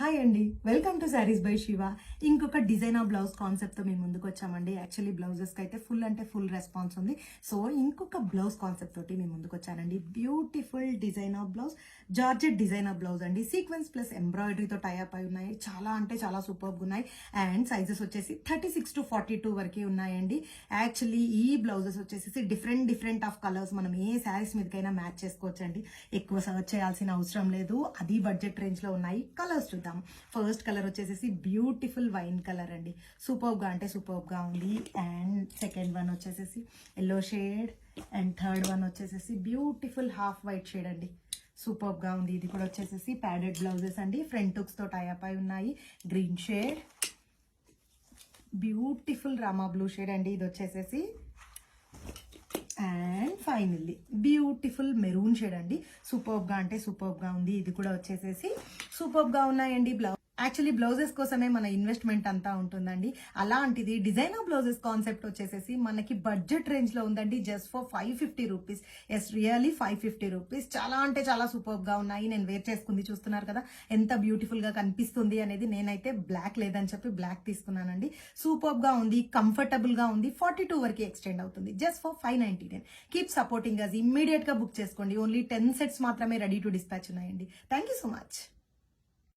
Hi అండి, welcome to saris by Shiva. ఇంకొక designer blouse కాన్సెప్ట్తో మేము ముందుకు వచ్చామండి. యాక్చువల్లీ బ్లౌజెస్కి అయితే ఫుల్ అంటే ఫుల్ రెస్పాన్స్ ఉంది. సో ఇంకొక బ్లౌజ్ కాన్సెప్ట్ తోటి మేము ముందుకు వచ్చానండి. Beautiful designer blouse, georgette designer blouse అండి. సీక్వెన్స్ ప్లస్ ఎంబ్రాయిడరీతో టైఅప్ అయి ఉన్నాయి. చాలా అంటే చాలా సూపర్గా ఉన్నాయి. అండ్ సైజెస్ వచ్చేసి 36 to 42 వరకే ఉన్నాయండి. యాక్చువల్లీ ఈ బ్లౌజెస్ వచ్చేసి డిఫరెంట్ ఆఫ్ కలర్స్ మనం ఏ శారీస్ మీదకైనా మ్యాచ్ చేసుకోవచ్చండి. ఎక్కువ సర్చ్ చేయాల్సిన అవసరం లేదు. అది బడ్జెట్ రేంజ్లో ఉన్నాయి. కలర్స్ చూద్దాం. ఫస్ట్ కలర్ వచ్చేసి బ్యూటిఫుల్ వైన్ కలర్ అండి. సూపర్బ్ గా అంటే సూపర్బ్ గా ఉంది. అండ్ సెకండ్ వన్ వచ్చేసి yellow shade. And third one వచ్చేసి బ్యూటిఫుల్ హాఫ్ వైట్ షేడ్ అండి. సూపర్బ్ గా ఉంది. ఇది కూడా వచ్చేసి ప్యాడెడ్ బ్లౌజెస్ అండి. ఫ్రంట్ హుక్స్ తో టైఅప్ అయి ఉన్నాయి. Green shade, beautiful Rama blue shade అండి. ఇది వచ్చేసి and finally beautiful maroon shade అండి. సూపర్బ్ గా అంటే సూపర్బ్ గా ఉంది. ఇది కూడా వచ్చేసి సూపర్బ్ గా ఉన్నాయండి. యాక్చువల్లీ బ్లౌజెస్ కోసమే మన ఇన్వెస్ట్మెంట్ అంతా ఉంటుందండి. అలాంటిది డిజైనర్ బ్లౌజెస్ కాన్సెప్ట్ వచ్చేసి మనకి బడ్జెట్ రేంజ్ లో ఉందండి. Just for 550 rupees. Yes, really 550 rupees. చాలా అంటే చాలా సూపర్బ్ గా ఉన్నాయి. నేను వేర్ చేసుకుంది చూస్తున్నారు కదా ఎంత బ్యూటిఫుల్ గా కనిపిస్తుంది అనేది. నేనైతే బ్లాక్ లేదని చెప్పి బ్లాక్ తీసుకున్నానండి. సూపర్బ్ గా ఉంది, కంఫర్టబుల్ గా ఉంది. 42 వరకు ఎక్స్టెండ్ అవుతుంది. Just for 599. Keep supporting us. Immediate గా బుక్ చేసుకోండి. ఓన్లీ 10 సెట్స్ మాత్రమే రెడీ టు డిస్పాచ్ ఉన్నాయండి. Thank you so much.